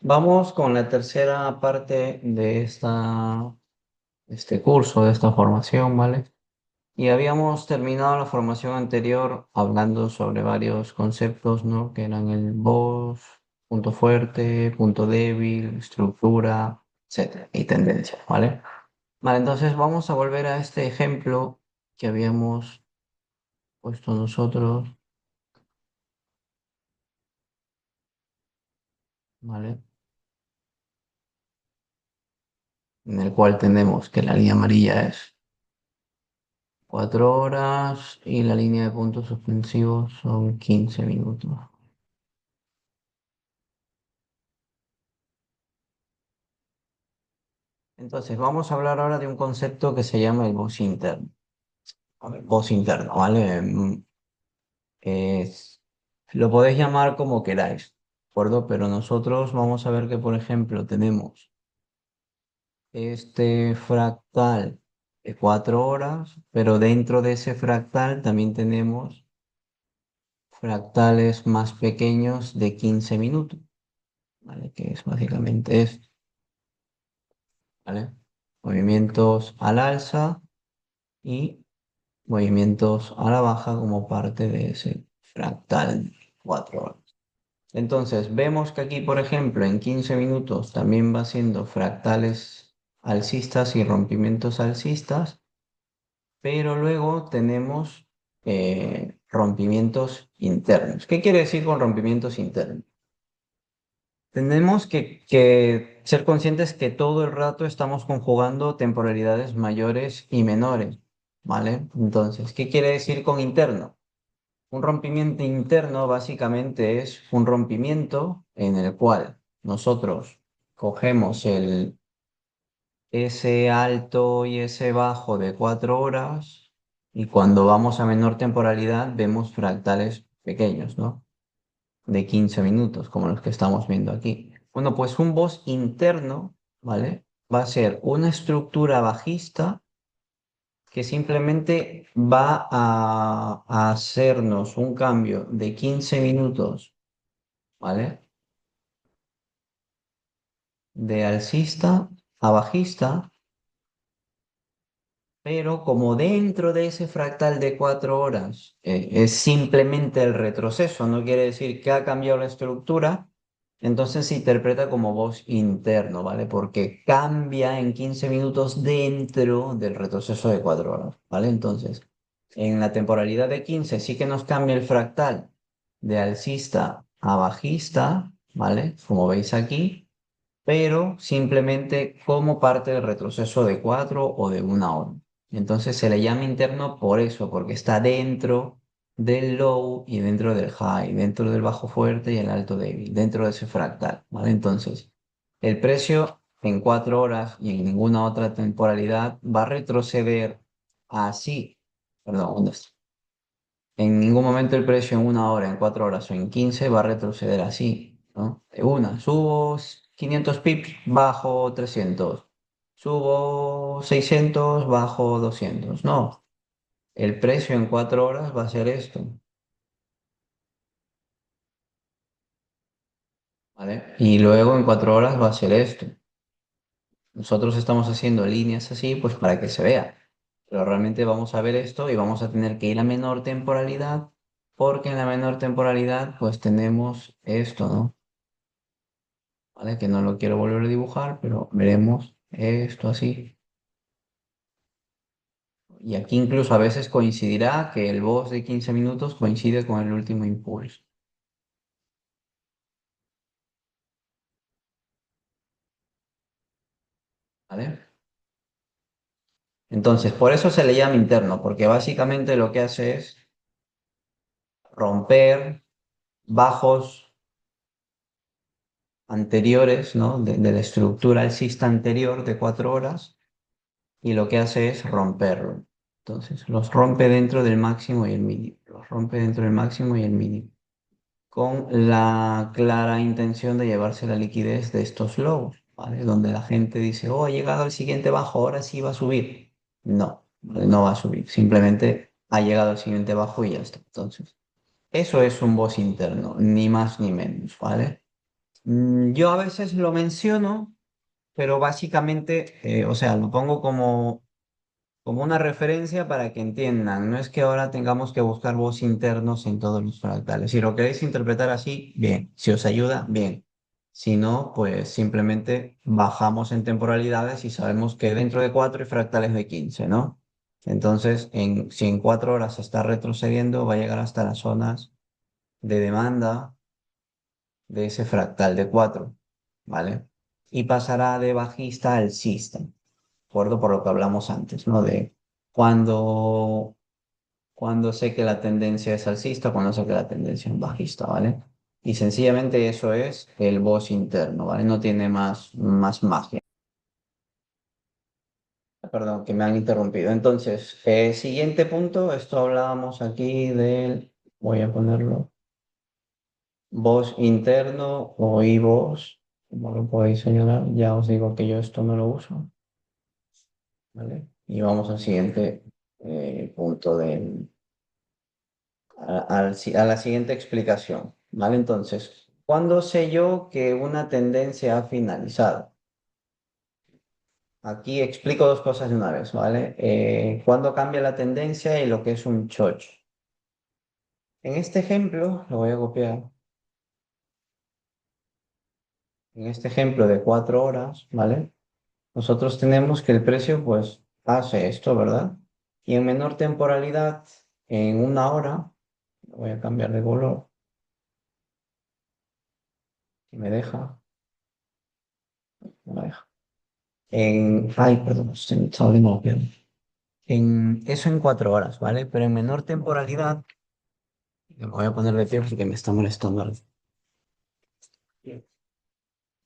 Vamos con la tercera parte de este curso, de esta formación, ¿vale? Y habíamos terminado la formación anterior hablando sobre varios conceptos, ¿no? Que eran el voz, punto fuerte, punto débil, estructura, etcétera, y tendencia, ¿vale? Vale, entonces vamos a volver a este ejemplo que habíamos puesto nosotros, ¿vale? En el cual tenemos que la línea amarilla es 4 horas y la línea de puntos suspensivos son 15 minutos. Entonces, vamos a hablar ahora de un concepto que se llama el voz interno. A ver, voz interno, ¿vale? Es, lo podéis llamar como queráis, ¿de acuerdo? Pero nosotros vamos a ver que, por ejemplo, tenemos este fractal de 4 horas, pero dentro de ese fractal también tenemos fractales más pequeños de 15 minutos, ¿vale? Que es básicamente esto. ¿Vale? Movimientos al alza y movimientos a la baja como parte de ese fractal de 4 horas. Entonces, vemos que aquí, por ejemplo, en 15 minutos también va siendo fractales alcistas y rompimientos alcistas, pero luego tenemos rompimientos internos. ¿Qué quiere decir con rompimientos internos? Tenemos que ser conscientes que todo el rato estamos conjugando temporalidades mayores y menores, ¿vale? Entonces, ¿qué quiere decir con interno? Un rompimiento interno básicamente es un rompimiento en el cual nosotros cogemos ese alto y ese bajo de 4 horas y cuando vamos a menor temporalidad vemos fractales pequeños, ¿no? De 15 minutos, como los que estamos viendo aquí. Bueno, pues un voz interno, ¿vale? Va a ser una estructura bajista que simplemente va a hacernos un cambio de 15 minutos, ¿vale? De alcista a bajista, pero como dentro de ese fractal de 4 horas es simplemente el retroceso, no quiere decir que ha cambiado la estructura, entonces se interpreta como voz interno, ¿vale? Porque cambia en 15 minutos dentro del retroceso de 4 horas, ¿vale? Entonces, en la temporalidad de 15 sí que nos cambia el fractal de alcista a bajista, ¿vale? Como veis aquí, pero simplemente como parte del retroceso de 4 o de 1 hora. Entonces se le llama interno por eso, porque está dentro del low y dentro del high, dentro del bajo fuerte y el alto débil, dentro de ese fractal, ¿vale? Entonces, el precio en 4 horas y en ninguna otra temporalidad va a retroceder así, perdón, ¿dónde está? En ningún momento el precio en 1 hora, en 4 horas o en 15 va a retroceder así, ¿no? De una, subo 500 pips, bajo 300. Subo 600, bajo 200. No, el precio en 4 horas va a ser esto, ¿vale? Y luego en 4 horas va a ser esto. Nosotros estamos haciendo líneas así, pues para que se vea. Pero realmente vamos a ver esto y vamos a tener que ir a menor temporalidad, porque en la menor temporalidad, pues tenemos esto, ¿no? ¿Vale? Que no lo quiero volver a dibujar, pero veremos esto así. Y aquí incluso a veces coincidirá que el boss de 15 minutos coincide con el último impulso, ¿vale? Entonces, por eso se le llama interno, porque básicamente lo que hace es romper bajos anteriores, ¿no? De la estructura alcista anterior de 4 horas, y lo que hace es romperlo. Entonces, los rompe dentro del máximo y el mínimo. Los rompe dentro del máximo y el mínimo, con la clara intención de llevarse la liquidez de estos lobos, ¿vale? Donde la gente dice, oh, ha llegado el siguiente bajo, ahora sí va a subir. No, ¿vale? No va a subir, simplemente ha llegado el siguiente bajo y ya está. Entonces, eso es un boss interno, ni más ni menos, ¿vale? Yo a veces lo menciono, pero básicamente, o sea, lo pongo como una referencia para que entiendan. No es que ahora tengamos que buscar voz internos en todos los fractales. Si lo queréis interpretar así, bien. Si os ayuda, bien. Si no, pues simplemente bajamos en temporalidades y sabemos que dentro de 4 hay fractales de 15, ¿no? Entonces, si en 4 horas se está retrocediendo, va a llegar hasta las zonas de demanda de ese fractal de 4, ¿vale? Y pasará de bajista a alcista, ¿de acuerdo? Por lo que hablamos antes, ¿no? De cuando, cuando sé que la tendencia es alcista, cuando sé que la tendencia es bajista, ¿vale? Y sencillamente eso es el boss interno, ¿vale? No tiene más magia. Perdón, que me han interrumpido. Entonces, siguiente punto, esto hablábamos aquí del, voy a ponerlo, voz interno o iVoox, como lo podéis señalar, ya os digo que yo esto no lo uso, ¿vale? Y vamos al siguiente punto a la siguiente explicación, ¿vale? Entonces, ¿cuándo sé yo que una tendencia ha finalizado? Aquí explico dos cosas de una vez, ¿vale? ¿Cuándo cambia la tendencia y lo que es un choch? En este ejemplo, lo voy a copiar, en este ejemplo de 4 horas, ¿vale? Nosotros tenemos que el precio, pues, hace esto, ¿verdad? Y en menor temporalidad, en 1 hora, voy a cambiar de color, si me deja, no me deja. Ay, perdón, estaba abriendo la pierna. Eso en 4 horas, ¿vale? Pero en menor temporalidad, me voy a poner de pie porque me está molestando algo.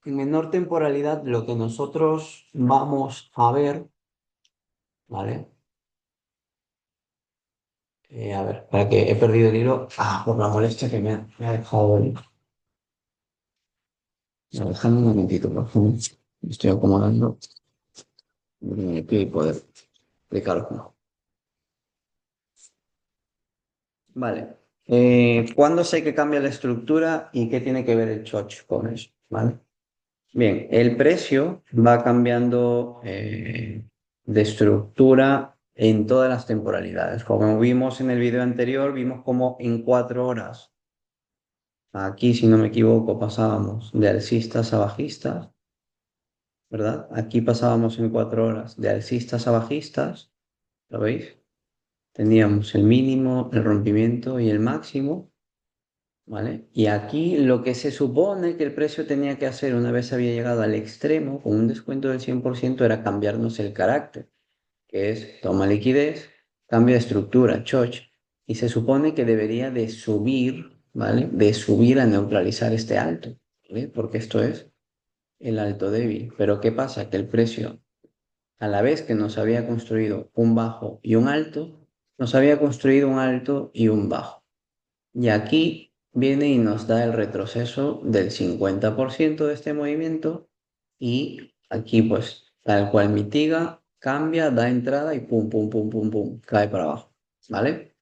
En menor temporalidad, lo que nosotros vamos a ver, ¿vale? A ver, para que he perdido el hilo. Por la molestia que me ha dejado el hilo. No, dejadme un momentito, por favor. Me estoy acomodando de pie y poder explicarlo. Vale. ¿Cuándo sé que cambia la estructura y qué tiene que ver el choch con eso? ¿Vale? Bien, el precio va cambiando de estructura en todas las temporalidades. Como vimos en el video anterior, vimos como en 4 horas, aquí si no me equivoco, pasábamos de alcistas a bajistas, ¿verdad? Aquí pasábamos en 4 horas de alcistas a bajistas, ¿lo veis? Teníamos el mínimo, el rompimiento y el máximo, ¿vale? Y aquí lo que se supone que el precio tenía que hacer una vez había llegado al extremo, con un descuento del 100%, era cambiarnos el carácter, que es toma liquidez, cambio de estructura, choch, y se supone que debería de subir, ¿vale? De subir a neutralizar este alto, ¿vale? Porque esto es el alto débil. Pero ¿qué pasa? Que el precio, a la vez que nos había construido un bajo y un alto, nos había construido un alto y un bajo. Y aquí viene y nos da el retroceso del 50% de este movimiento y aquí pues tal cual mitiga, cambia, da entrada y pum, pum, pum, pum, pum, cae para abajo. ¿Vale?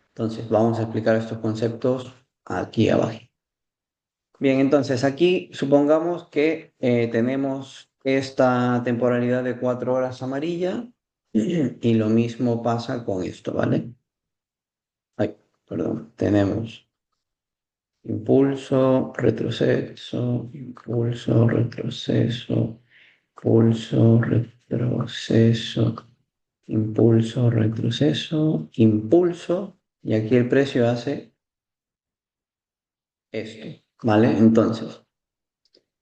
Entonces vamos a explicar estos conceptos aquí abajo. Bien, entonces aquí supongamos que tenemos esta temporalidad de 4 horas amarilla y lo mismo pasa con esto, ¿vale? Ay, perdón, tenemos impulso, retroceso, impulso, retroceso, impulso, retroceso, impulso, retroceso, impulso, y aquí el precio hace esto, ¿vale? Entonces,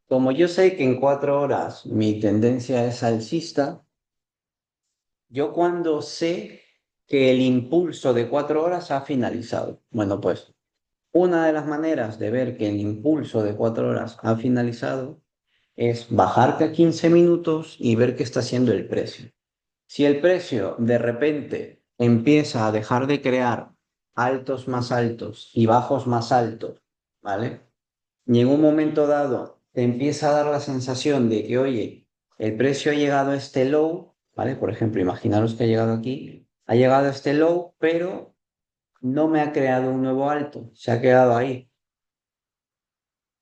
como yo sé que en 4 horas mi tendencia es alcista, yo cuando sé que el impulso de 4 horas ha finalizado, bueno, pues una de las maneras de ver que el impulso de 4 horas ha finalizado es bajarte a 15 minutos y ver qué está haciendo el precio. Si el precio de repente empieza a dejar de crear altos más altos y bajos más altos, ¿vale? Y en un momento dado te empieza a dar la sensación de que, oye, el precio ha llegado a este low, ¿vale? Por ejemplo, imaginaros que ha llegado aquí, ha llegado a este low, pero no me ha creado un nuevo alto, se ha quedado ahí.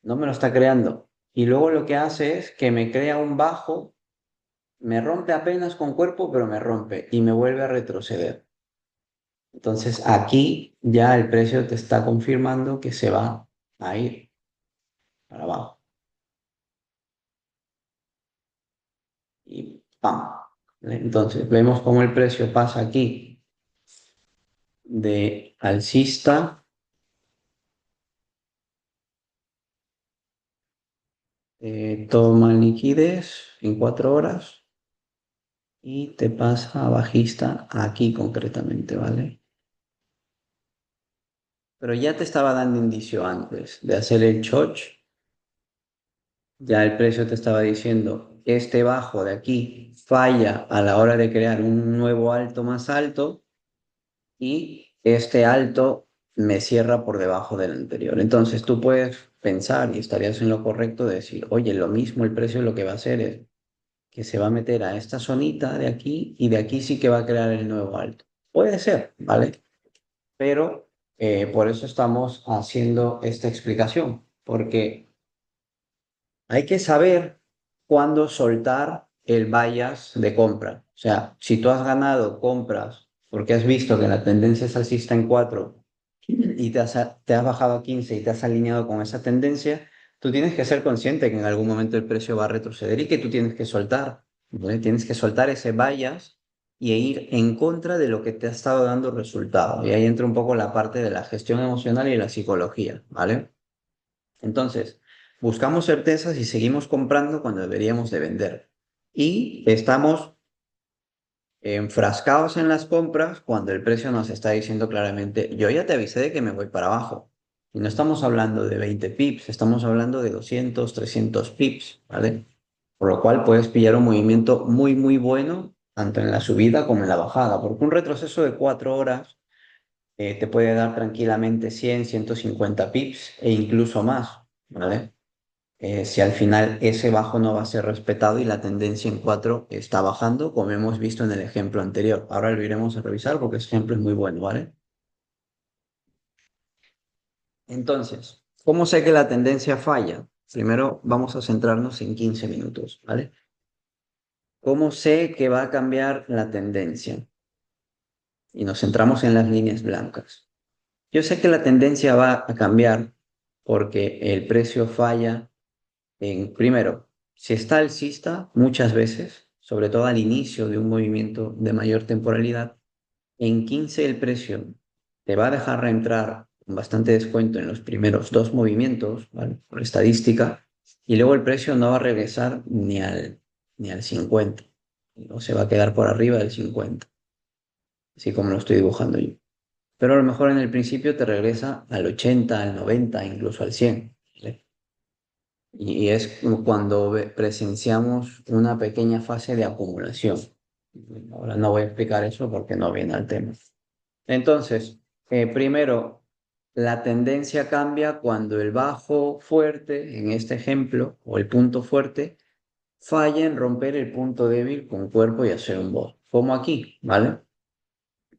no me lo está creando. Y luego lo que hace es que me crea un bajo, me rompe apenas con cuerpo, pero me rompe y me vuelve a retroceder. Entonces aquí ya el precio te está confirmando que se va a ir para abajo. Y ¡pam! ¿Vale? Entonces vemos cómo el precio pasa aquí de alcista, toma liquidez en 4 horas y te pasa a bajista aquí concretamente, ¿vale? Pero ya te estaba dando indicio antes de hacer el choch, ya el precio te estaba diciendo, este bajo de aquí falla a la hora de crear un nuevo alto más alto y este alto me cierra por debajo del anterior. Entonces tú puedes pensar y estarías en lo correcto de decir, oye, lo mismo el precio lo que va a hacer es que se va a meter a esta zonita de aquí y de aquí sí que va a crear el nuevo alto. Puede ser, ¿vale? Pero por eso estamos haciendo esta explicación, porque hay que saber cuándo soltar el bias de compra. O sea, si tú has ganado compras porque has visto que la tendencia es alcista en 4 y te has bajado a 15 y te has alineado con esa tendencia, tú tienes que ser consciente que en algún momento el precio va a retroceder y que tú tienes que soltar, ¿vale? Tienes que soltar ese bias y ir en contra de lo que te ha estado dando resultado. Y ahí entra un poco la parte de la gestión emocional y la psicología, ¿vale? Entonces, buscamos certezas y seguimos comprando cuando deberíamos de vender. Y estamos enfrascados en las compras cuando el precio nos está diciendo claramente, yo ya te avisé de que me voy para abajo. Y no estamos hablando de 20 pips, estamos hablando de 200, 300 pips, ¿vale? Por lo cual puedes pillar un movimiento muy, muy bueno, tanto en la subida como en la bajada, porque un retroceso de 4 horas te puede dar tranquilamente 100, 150 pips e incluso más, ¿vale? Si al final ese bajo no va a ser respetado y la tendencia en 4 está bajando, como hemos visto en el ejemplo anterior. Ahora lo iremos a revisar porque ese ejemplo es muy bueno, ¿vale? Entonces, ¿cómo sé que la tendencia falla? Primero vamos a centrarnos en 15 minutos, ¿vale? ¿Cómo sé que va a cambiar la tendencia? Y nos centramos en las líneas blancas. Yo sé que la tendencia va a cambiar porque el precio falla primero, si está alcista, muchas veces, sobre todo al inicio de un movimiento de mayor temporalidad, en 15 el precio te va a dejar reentrar con bastante descuento en los primeros dos movimientos, ¿vale? Por estadística, y luego el precio no va a regresar ni al 50, no se va a quedar por arriba del 50, así como lo estoy dibujando yo. Pero a lo mejor en el principio te regresa al 80, al 90, incluso al 100, ¿vale? Y es como cuando presenciamos una pequeña fase de acumulación. Ahora no voy a explicar eso porque no viene al tema. Entonces, primero, la tendencia cambia cuando el bajo fuerte, en este ejemplo, o el punto fuerte, falla en romper el punto débil con cuerpo y hacer un bot, como aquí, ¿vale?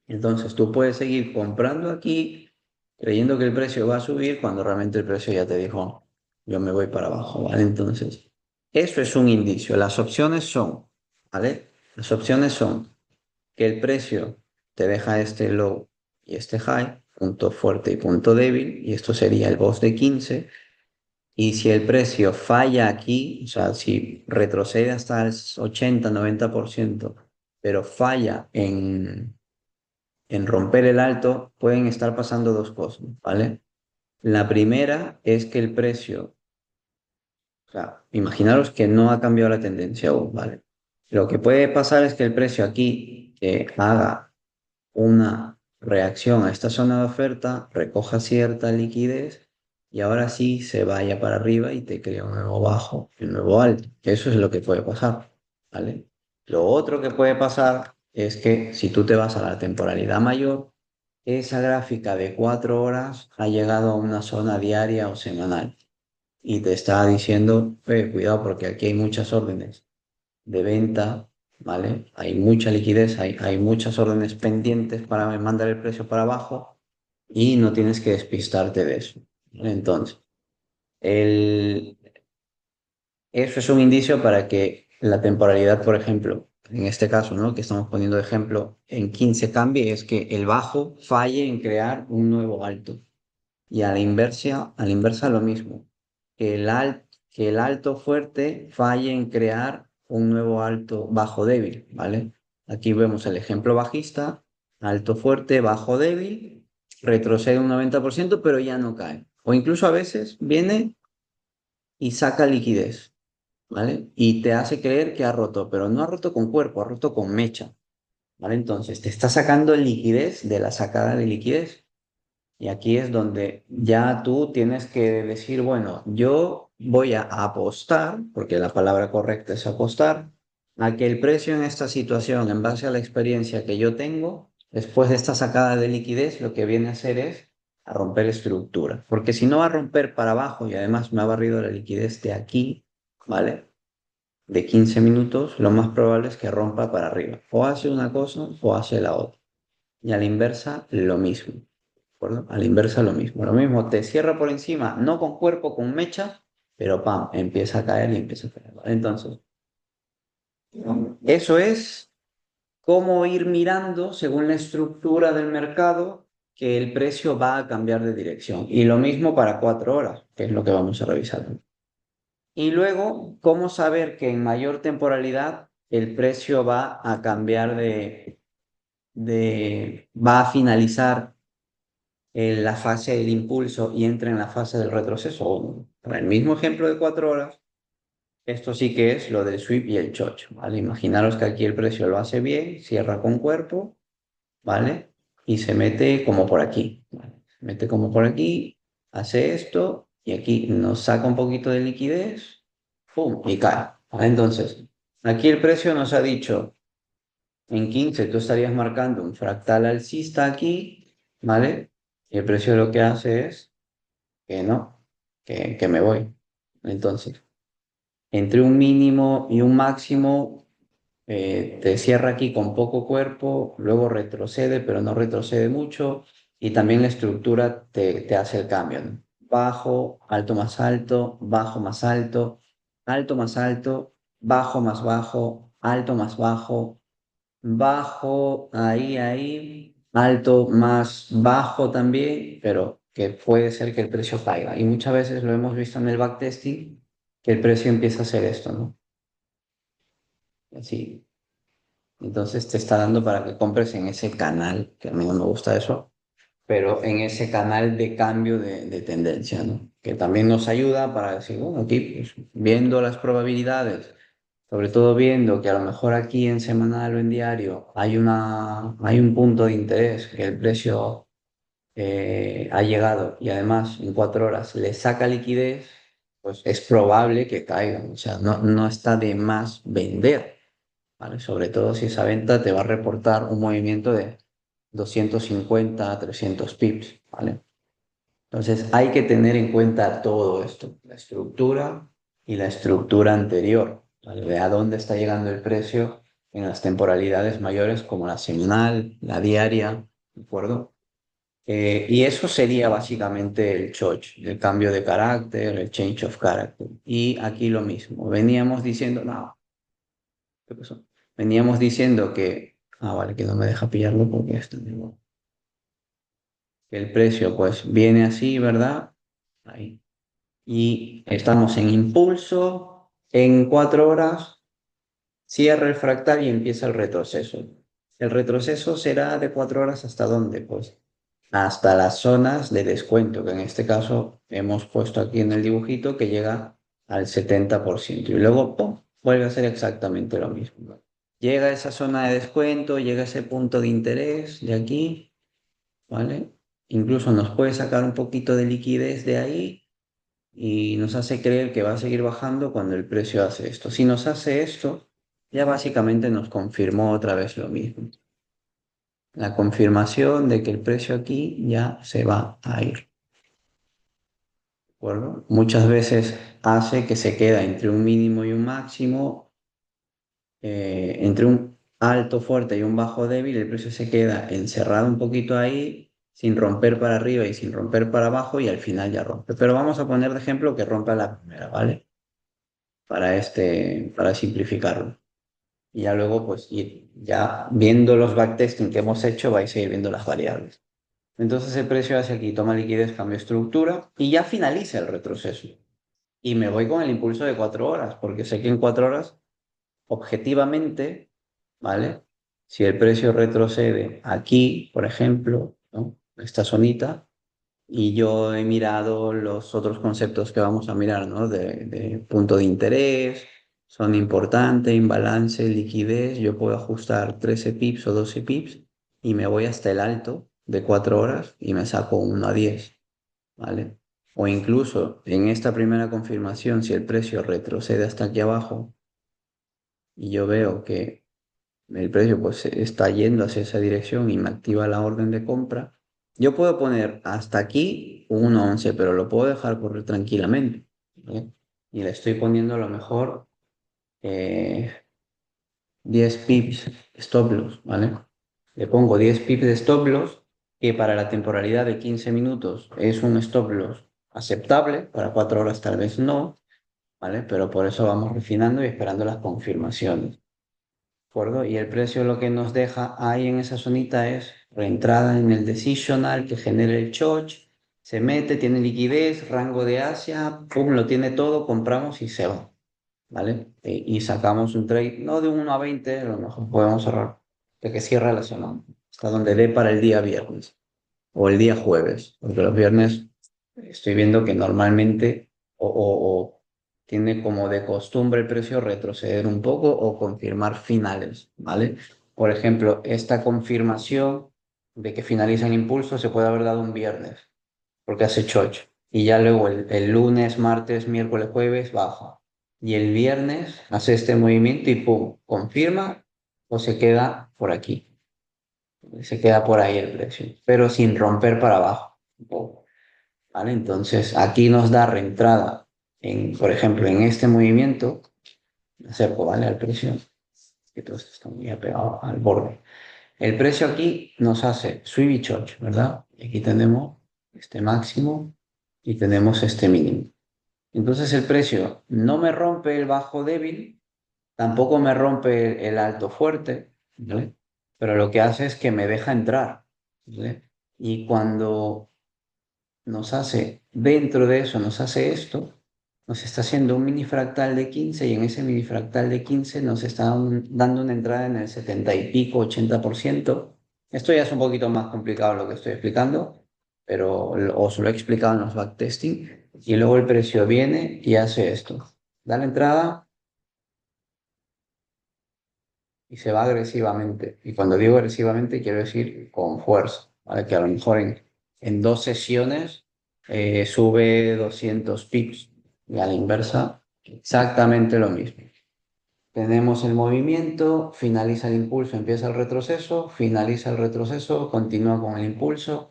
Entonces tú puedes seguir comprando aquí creyendo que el precio va a subir cuando realmente el precio ya te dijo, yo me voy para abajo, ¿vale? Entonces, eso es un indicio. Las opciones son, ¿vale? Las opciones son que el precio te deja este low y este high, punto fuerte y punto débil, y esto sería el boss de 15. Y si el precio falla aquí, o sea, si retrocede hasta el 80-90%, pero falla en romper el alto, pueden estar pasando dos cosas, ¿vale? La primera es que el precio, o sea, imaginaros que no ha cambiado la tendencia aún, ¿vale? Lo que puede pasar es que el precio aquí haga una reacción a esta zona de oferta, recoja cierta liquidez y ahora sí se vaya para arriba y te crea un nuevo bajo y un nuevo alto. Eso es lo que puede pasar, ¿vale? Lo otro que puede pasar es que si tú te vas a la temporalidad mayor, esa gráfica de 4 horas ha llegado a una zona diaria o semanal y te está diciendo, cuidado porque aquí hay muchas órdenes de venta, ¿vale? Hay mucha liquidez, hay muchas órdenes pendientes para mandar el precio para abajo y no tienes que despistarte de eso, ¿vale? Entonces, El, Eso es un indicio para que la temporalidad, por ejemplo, en este caso, ¿no? Que estamos poniendo de ejemplo, en 15 cambie, es que el bajo falle en crear un nuevo alto. Y a la inversa lo mismo, que el alto fuerte falle en crear un nuevo alto bajo débil, ¿vale? Aquí vemos el ejemplo bajista, alto fuerte, bajo débil, retrocede un 90%, pero ya no cae. O incluso a veces viene y saca liquidez, ¿vale? Y te hace creer que ha roto, pero no ha roto con cuerpo, ha roto con mecha, ¿vale? Entonces te está sacando liquidez de la sacada de liquidez. Y aquí es donde ya tú tienes que decir, bueno, yo voy a apostar, porque la palabra correcta es apostar, a que el precio en esta situación, en base a la experiencia que yo tengo, después de esta sacada de liquidez, lo que viene a hacer es a romper estructura. Porque si no va a romper para abajo y además me ha barrido la liquidez de aquí, ¿vale? De 15 minutos, lo más probable es que rompa para arriba. O hace una cosa o hace la otra. Y a la inversa, lo mismo. ¿De acuerdo? A la inversa, lo mismo. Lo mismo, te cierra por encima, no con cuerpo, con mecha, pero pam, empieza a caer y empieza a caer. ¿Vale? Entonces, eso es cómo ir mirando según la estructura del mercado que el precio va a cambiar de dirección. Y lo mismo para 4 horas, que es lo que vamos a revisar. Y luego, cómo saber que en mayor temporalidad el precio va a cambiar va a finalizar en la fase del impulso y entra en la fase del retroceso. Para el mismo ejemplo de 4 horas, esto sí que es lo del sweep y el chocho, ¿vale? Imaginaros que aquí el precio lo hace bien, cierra con cuerpo, ¿vale? Y se mete como por aquí, ¿vale? Se mete como por aquí, hace esto y aquí nos saca un poquito de liquidez, ¡pum! Y cae, ¿vale? Entonces, aquí el precio nos ha dicho, en 15 tú estarías marcando un fractal alcista aquí, ¿vale? Y el precio lo que hace es que no, que me voy. Entonces, entre un mínimo y un máximo, te cierra aquí con poco cuerpo, luego retrocede, pero no retrocede mucho, y también la estructura te hace el cambio, ¿no? Bajo, alto más alto, bajo más alto, alto más alto, bajo más bajo, alto más bajo, bajo, ahí, alto, más bajo también, pero que puede ser que el precio caiga. Y muchas veces lo hemos visto en el backtesting, que el precio empieza a hacer esto, ¿no? Así. Entonces te está dando para que compres en ese canal, que a mí no me gusta eso, pero en ese canal de cambio de tendencia, ¿no? Que también nos ayuda para decir, bueno, aquí, pues, viendo las probabilidades, sobre todo viendo que a lo mejor aquí en semanal o en diario hay un punto de interés que el precio ha llegado y además en 4 horas le saca liquidez, pues es probable que caiga. O sea, no está de más vender, ¿vale? Sobre todo si esa venta te va a reportar un movimiento de 250 a 300 pips, ¿vale? Entonces hay que tener en cuenta todo esto, la estructura y la estructura anterior, ¿vale? De a dónde está llegando el precio en las temporalidades mayores como la semanal, la diaria, ¿de acuerdo? Y eso sería básicamente el choch, el cambio de carácter, el change of character. Y aquí lo mismo, veníamos diciendo, no, ¿qué pasó? Veníamos diciendo que, vale, que no me deja pillarlo porque esto, digo, que el precio pues viene así, ¿verdad? Ahí. Y estamos en impulso, en 4 horas cierra el fractal y empieza el retroceso. El retroceso será de 4 horas ¿hasta dónde? Pues hasta las zonas de descuento, que en este caso hemos puesto aquí en el dibujito que llega al 70%. Y luego, ¡pum!, vuelve a ser exactamente lo mismo. Llega a esa zona de descuento, llega a ese punto de interés de aquí, ¿vale? Incluso nos puede sacar un poquito de liquidez de ahí y nos hace creer que va a seguir bajando cuando el precio hace esto. Si nos hace esto, ya básicamente nos confirmó otra vez lo mismo. La confirmación de que el precio aquí ya se va a ir. ¿De acuerdo? Muchas veces hace que se queda entre un mínimo y un máximo, entre un alto fuerte y un bajo débil, el precio se queda encerrado un poquito ahí, sin romper para arriba y sin romper para abajo y al final ya rompe. Pero vamos a poner de ejemplo que rompa la primera, ¿vale? Para simplificarlo. Y ya luego, pues, ir ya viendo los backtesting que hemos hecho, vais a ir viendo las variables. Entonces el precio hacia aquí, toma liquidez, cambio estructura y ya finaliza el retroceso. Y me voy con el impulso de 4 horas, porque sé que en 4 horas, objetivamente, ¿vale? Si el precio retrocede aquí, por ejemplo, ¿no? Esta zonita, y yo he mirado los otros conceptos que vamos a mirar, ¿no? De punto de interés, son importante, imbalance, liquidez. Yo puedo ajustar 13 pips o 12 pips y me voy hasta el alto de 4 horas y me saco 1 a 10, ¿vale? O incluso en esta primera confirmación, si el precio retrocede hasta aquí abajo y yo veo que el precio pues está yendo hacia esa dirección y me activa la orden de compra, yo puedo poner hasta aquí un 1.11, pero lo puedo dejar correr tranquilamente, ¿vale? Y le estoy poniendo a lo mejor eh, 10 pips stop loss, ¿vale? Le pongo 10 pips de stop loss, que para la temporalidad de 15 minutos es un stop loss aceptable, para 4 horas tal vez no, ¿vale? Pero por eso vamos refinando y esperando las confirmaciones. ¿De acuerdo? Y el precio lo que nos deja ahí en esa zonita es reentrada en el decisional que genera el choch, se mete, tiene liquidez, rango de Asia, pum, lo tiene todo, compramos y se va, ¿vale? Y sacamos un trade, no de 1 a 20, a lo mejor podemos cerrar, de que cierra la semana, hasta donde dé para el día viernes o el día jueves, porque los viernes estoy viendo que normalmente o tiene como de costumbre el precio retroceder un poco o confirmar finales, ¿vale? Por ejemplo, esta confirmación de que finaliza el impulso se puede haber dado un viernes, porque hace chocho, y ya luego el lunes, martes, miércoles, jueves baja, y el viernes hace este movimiento y pum, confirma o se queda por aquí. Se queda por ahí el precio, pero sin romper para abajo. ¿Vale? Entonces, aquí nos da reentrada, por ejemplo, en este movimiento, acerco, ¿vale? Al precio, que todo esto está muy apegado al borde. El precio aquí nos hace sweep y choch, ¿verdad? Y aquí tenemos este máximo y tenemos este mínimo. Entonces, el precio no me rompe el bajo débil, tampoco me rompe el alto fuerte, ¿vale? Pero lo que hace es que me deja entrar, ¿vale? Y cuando nos hace, dentro de eso, nos hace esto, nos está haciendo un mini fractal de 15 y en ese mini fractal de 15 nos está dando una entrada en el 70 y pico, 80%. Esto ya es un poquito más complicado lo que estoy explicando, pero os lo he explicado en los backtesting. Y luego el precio viene y hace esto. Da la entrada y se va agresivamente. Y cuando digo agresivamente, quiero decir con fuerza, ¿vale? Que a lo mejor en 2 sesiones sube 200 pips y a la inversa exactamente lo mismo. Tenemos el movimiento, finaliza el impulso, empieza el retroceso, finaliza el retroceso, continúa con el impulso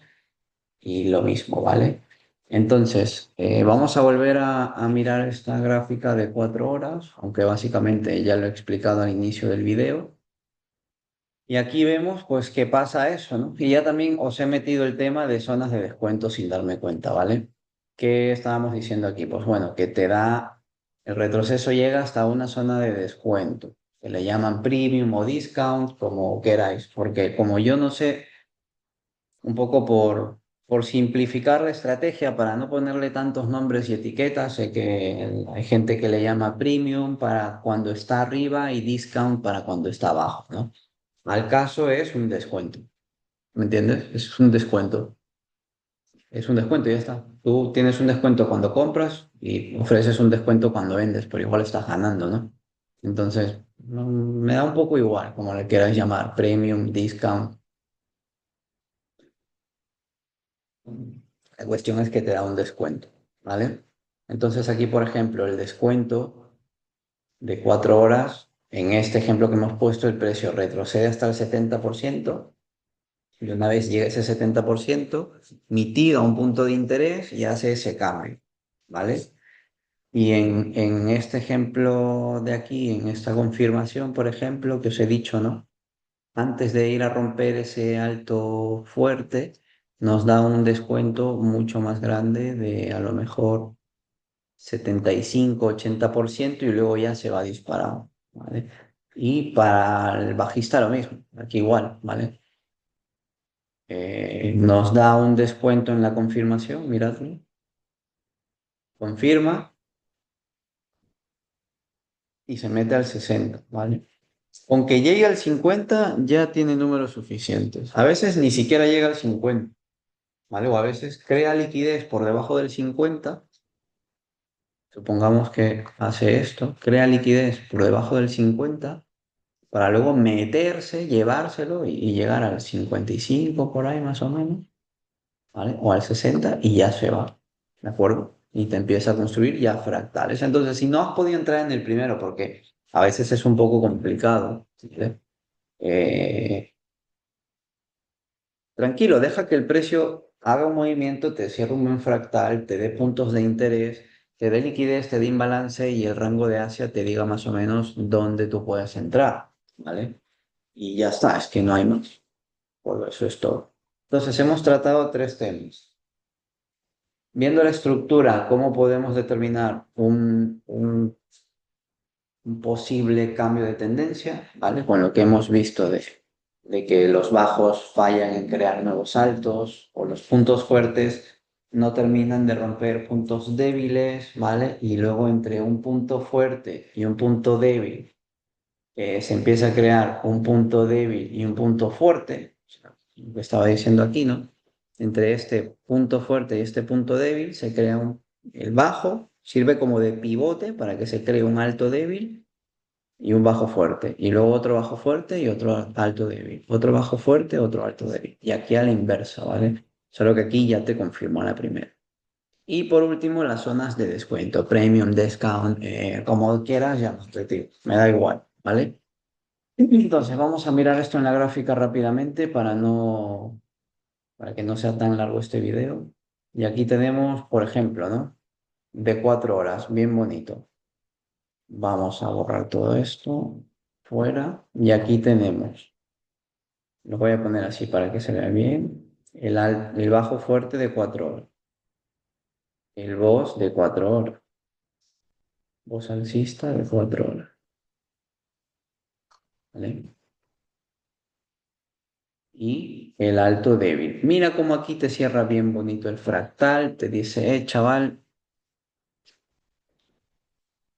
y lo mismo, ¿vale? Entonces, vamos a volver a mirar esta gráfica de 4 horas, aunque básicamente ya lo he explicado al inicio del video. Y aquí vemos pues que pasa eso, ¿no? Y ya también os he metido el tema de zonas de descuento sin darme cuenta, ¿vale? ¿Qué estábamos diciendo aquí? Pues bueno, que te da, el retroceso llega hasta una zona de descuento, que le llaman premium o discount, como queráis, porque como yo no sé, un poco por simplificar la estrategia, para no ponerle tantos nombres y etiquetas, sé que hay gente que le llama premium para cuando está arriba y discount para cuando está abajo, ¿no? Al caso es un descuento, ¿me entiendes? Es un descuento. Es un descuento y ya está. Tú tienes un descuento cuando compras y ofreces un descuento cuando vendes, pero igual estás ganando, ¿no? Entonces, me da un poco igual, como le quieras llamar, premium, discount. La cuestión es que te da un descuento, ¿vale? Entonces aquí, por ejemplo, el descuento de 4 horas, en este ejemplo que hemos puesto, el precio retrocede hasta el 70%. Y una vez llega ese 70%, mitiga un punto de interés y hace ese cambio, ¿vale? Y en este ejemplo de aquí, en esta confirmación, por ejemplo, que os he dicho, ¿no? Antes de ir a romper ese alto fuerte, nos da un descuento mucho más grande de a lo mejor 75-80% y luego ya se va disparado, ¿vale? Y para el bajista lo mismo, aquí igual, ¿vale? Nos da un descuento en la confirmación, miradlo, confirma y se mete al 60, ¿vale? Aunque llegue al 50, ya tiene números suficientes. A veces ni siquiera llega al 50, ¿vale? O a veces crea liquidez por debajo del 50. Supongamos que hace esto, crea liquidez por debajo del 50 para luego meterse, llevárselo y llegar al 55 por ahí más o menos, ¿vale? O al 60 y ya se va, ¿de acuerdo? Y te empieza a construir ya fractales. Entonces, si no has podido entrar en el primero, porque a veces es un poco complicado, ¿vale? Eh, Tranquilo, deja que el precio haga un movimiento, te cierre un buen fractal, te dé puntos de interés, te dé liquidez, te dé imbalance y el rango de Asia te diga más o menos dónde tú puedes entrar, ¿vale? Y ya está, es que no hay más. Pues eso es todo. Entonces, hemos tratado tres temas. Viendo la estructura, cómo podemos determinar un posible cambio de tendencia, ¿vale? Con lo que hemos visto de que los bajos fallan en crear nuevos altos o los puntos fuertes no terminan de romper puntos débiles, ¿vale? Y luego entre un punto fuerte y un punto débil se empieza a crear un punto débil y un punto fuerte, o sea, lo que estaba diciendo aquí, ¿no? Entre este punto fuerte y este punto débil se crea el bajo, sirve como de pivote para que se cree un alto débil y un bajo fuerte, y luego otro bajo fuerte y otro alto débil, otro bajo fuerte, otro alto débil, y aquí a la inversa, ¿vale? Solo que aquí ya te confirmó la primera. Y por último, las zonas de descuento, premium, discount, como quieras, llámate, tío, me da igual, ¿vale? Entonces, vamos a mirar esto en la gráfica rápidamente para que no sea tan largo este video. Y aquí tenemos, por ejemplo, ¿no? De 4 horas, bien bonito. Vamos a borrar todo esto fuera. Y aquí tenemos, lo voy a poner así para que se vea bien, el bajo fuerte de 4 horas, el boss de 4 horas, boss alcista de 4 horas, ¿vale? Y el alto débil. Mira cómo aquí te cierra bien bonito el fractal, te dice, chaval,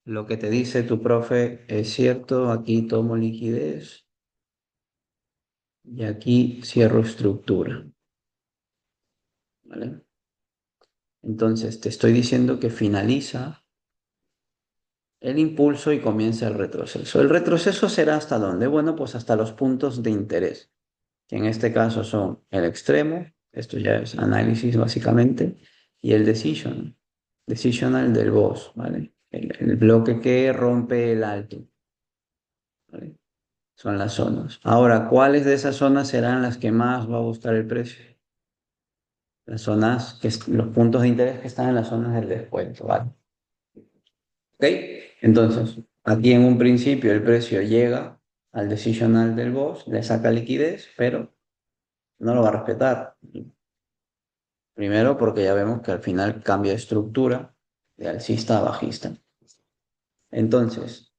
lo que te dice tu profe es cierto, aquí tomo liquidez y aquí cierro estructura, ¿vale? Entonces te estoy diciendo que finaliza el impulso y comienza el retroceso. ¿El retroceso será hasta dónde? Bueno, pues hasta los puntos de interés, que en este caso son el extremo, esto ya es análisis básicamente, y el decisional del boss, ¿vale? El bloque que rompe el alto, ¿vale? Son las zonas. Ahora, ¿cuáles de esas zonas serán las que más va a gustar el precio? Las zonas, los puntos de interés que están en las zonas del descuento, ¿vale? ¿Ok? Entonces, aquí en un principio el precio llega al decisional del boss, le saca liquidez, pero no lo va a respetar. Primero porque ya vemos que al final cambia de estructura de alcista a bajista. Entonces,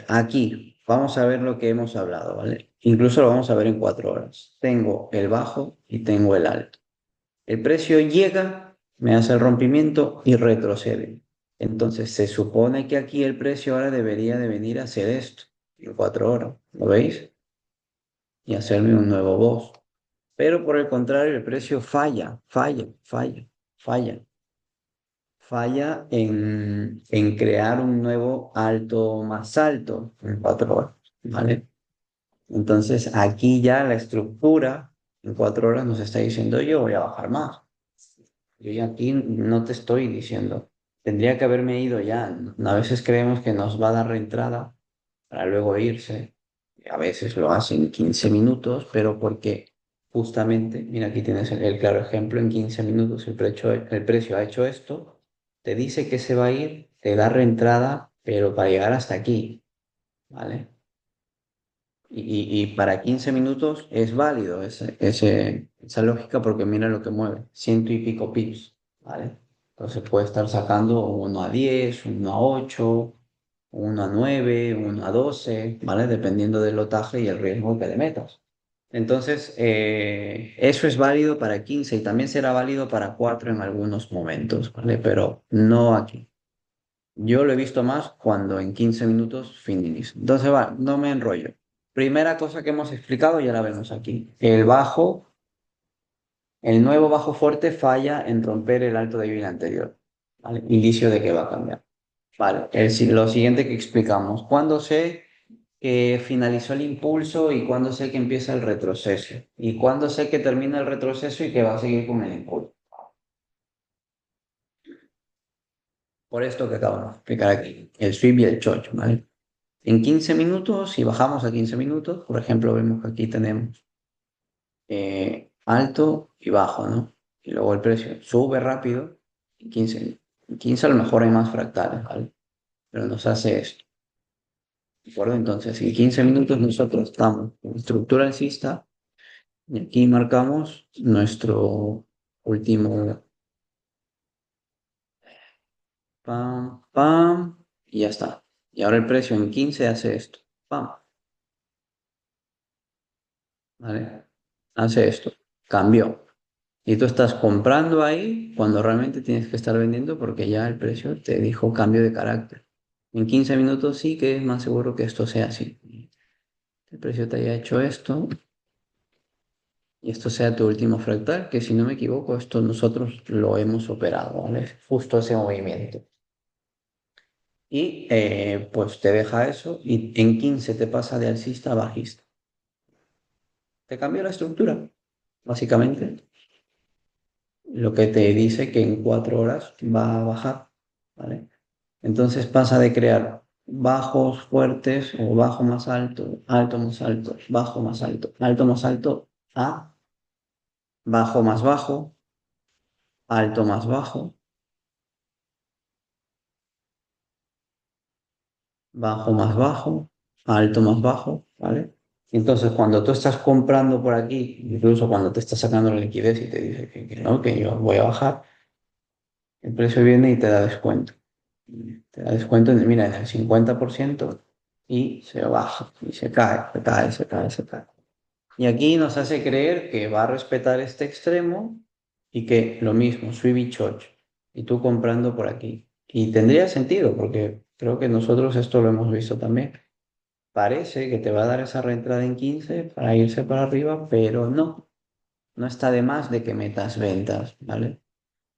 aquí vamos a ver lo que hemos hablado, ¿vale? Incluso lo vamos a ver en 4 horas. Tengo el bajo y tengo el alto. El precio llega, me hace el rompimiento y retrocede. Entonces, se supone que aquí el precio ahora debería de venir a hacer esto en 4 horas. ¿Lo veis? Y hacerme un nuevo boss. Pero por el contrario, el precio falla. Falla en crear un nuevo alto más alto en 4 horas, ¿vale? Entonces aquí ya la estructura en 4 horas nos está diciendo yo voy a bajar más. Yo ya aquí no te estoy diciendo, tendría que haberme ido ya. A veces creemos que nos va a dar reentrada para luego irse. A veces lo hacen 15 minutos, pero porque justamente, mira, aquí tienes el claro ejemplo, en 15 minutos el precio ha hecho esto, te dice que se va a ir, te da reentrada, pero para llegar hasta aquí, ¿vale? Y para 15 minutos es válido esa lógica porque mira lo que mueve, ciento y pico pips, ¿vale? Entonces puede estar sacando uno a 10, uno a 8, uno a 9, uno a 12, ¿vale? Dependiendo del lotaje y el riesgo que le metas. Entonces, eso es válido para 15 y también será válido para 4 en algunos momentos, ¿vale? Pero no aquí. Yo lo he visto más cuando en 15 minutos finish. Entonces, va, no me enrollo. Primera cosa que hemos explicado, ya la vemos aquí. El nuevo bajo fuerte falla en romper el alto débil anterior, ¿vale? Indicio de que va a cambiar. Vale, lo siguiente que explicamos. ¿Cuándo sé que finalizó el impulso y cuándo sé que empieza el retroceso? ¿Y cuándo sé que termina el retroceso y que va a seguir con el impulso? Por esto que acabamos de explicar aquí, el sweep y el chocho, ¿vale? En 15 minutos, si bajamos a 15 minutos, por ejemplo, vemos que aquí tenemos alto y bajo, ¿no? Y luego el precio sube rápido, en 15, en 15 a lo mejor hay más fractales, ¿vale? Pero nos hace esto, ¿de acuerdo? Entonces, en 15 minutos nosotros estamos en estructura alcista y aquí marcamos nuestro último pam, pam, y ya está. Y ahora el precio en 15 hace esto, pam, ¿vale? Hace esto, cambió. Y tú estás comprando ahí cuando realmente tienes que estar vendiendo porque ya el precio te dijo cambio de carácter. En 15 minutos sí que es más seguro que esto sea así. El precio te haya hecho esto y esto sea tu último fractal, que si no me equivoco, esto nosotros lo hemos operado, ¿vale? Justo ese movimiento. Y pues te deja eso y en 15 te pasa de alcista a bajista. Te cambia la estructura, básicamente. Lo que te dice que en 4 horas va a bajar, ¿vale? Entonces pasa de crear bajos fuertes o bajo más alto, alto más alto, bajo más alto a bajo más bajo, alto más bajo, bajo más bajo, alto más bajo, ¿vale? Entonces cuando tú estás comprando por aquí, incluso cuando te estás sacando la liquidez y te dice que no, que yo voy a bajar, el precio viene y te da descuento. Te da descuento, mira, en el 50% y se baja, y se cae, se cae, se cae, se cae. Y aquí nos hace creer que va a respetar este extremo y que lo mismo, Swift Choch, y tú comprando por aquí. Y tendría sentido, porque creo que nosotros esto lo hemos visto también. Parece que te va a dar esa reentrada en 15 para irse para arriba, pero no, no está de más de que metas ventas, ¿vale?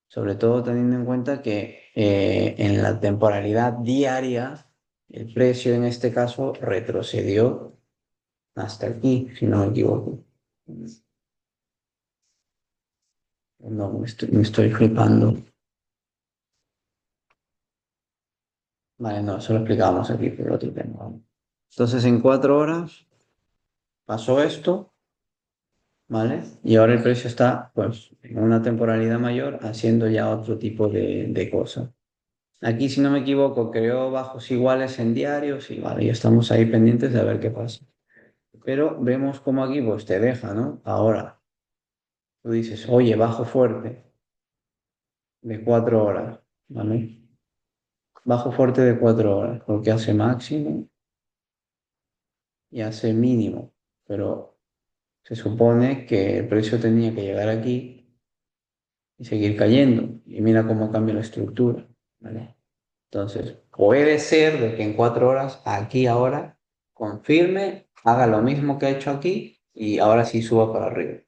Sobre todo teniendo en cuenta que en la temporalidad diaria, el precio en este caso retrocedió hasta aquí, si no me equivoco. No, me estoy flipando. Vale, no, eso lo explicábamos aquí por otro tema. ¿Vale? Entonces, en 4 horas pasó esto, ¿vale? Y ahora el precio está, pues, en una temporalidad mayor haciendo ya otro tipo de cosas. Aquí, si no me equivoco, creó bajos iguales en diarios y vale, ya estamos ahí pendientes de ver qué pasa. Pero vemos cómo aquí, pues, te deja, ¿no? Ahora, tú dices, oye, bajo fuerte de 4 horas, ¿vale? Bajo fuerte de 4 horas, porque hace máximo y hace mínimo, pero se supone que el precio tenía que llegar aquí y seguir cayendo. Y mira cómo cambia la estructura, ¿vale? Entonces, puede ser de que en 4 horas, aquí ahora, confirme, haga lo mismo que ha hecho aquí y ahora sí suba para arriba,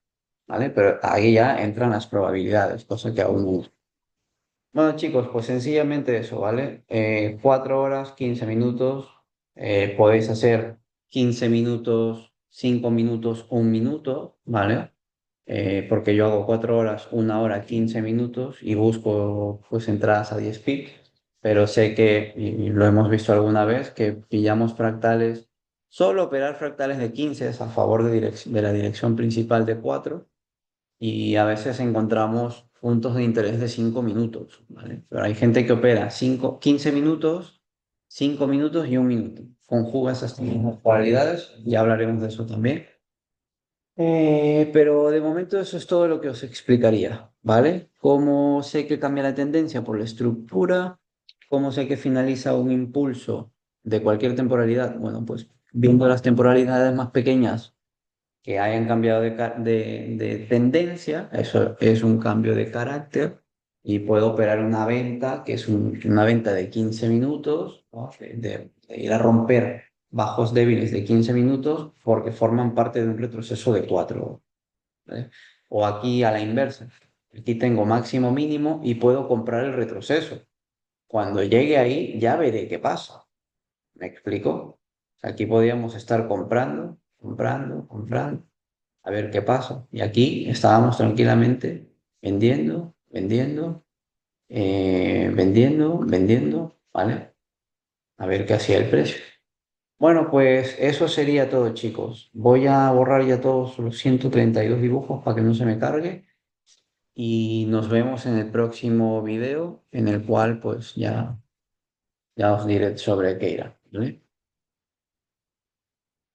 ¿vale? Pero ahí ya entran las probabilidades, cosa que aún no. Bueno, chicos, pues sencillamente eso, ¿vale? 4 horas, 15 minutos. Podéis hacer 15 minutos, 5 minutos, 1 minuto, ¿vale? Porque yo hago 4 horas, 1 hora, 15 minutos y busco pues entradas a 10 pips. Pero sé que, y lo hemos visto alguna vez, que pillamos fractales. Solo operar fractales de 15 es a favor de la dirección principal de 4 y a veces encontramos puntos de interés de 5 minutos, ¿vale? Pero hay gente que opera 15 minutos 5 minutos y 1 minuto. Conjuga esas tres cualidades, ya hablaremos de eso también. Pero de momento eso es todo lo que os explicaría, ¿vale? ¿Cómo sé que cambia la tendencia? Por la estructura. ¿Cómo sé que finaliza un impulso de cualquier temporalidad? Bueno, pues viendo las temporalidades más pequeñas que hayan cambiado de tendencia, eso es un cambio de carácter y puedo operar una venta, que es una venta de 15 minutos, ¿no? De ir a romper bajos débiles de 15 minutos porque forman parte de un retroceso de 4, ¿vale? O aquí a la inversa, aquí tengo máximo mínimo y puedo comprar el retroceso. Cuando llegue ahí ya veré qué pasa. ¿Me explico? Aquí podíamos estar comprando, comprando, comprando a ver qué pasa. Y aquí estábamos tranquilamente vendiendo, vendiendo, vendiendo, vendiendo, ¿vale? A ver qué hacía el precio. Bueno, pues eso sería todo, chicos. Voy a borrar ya todos los 132 dibujos para que no se me cargue y nos vemos en el próximo video en el cual pues ya os diré sobre qué irá, ¿vale?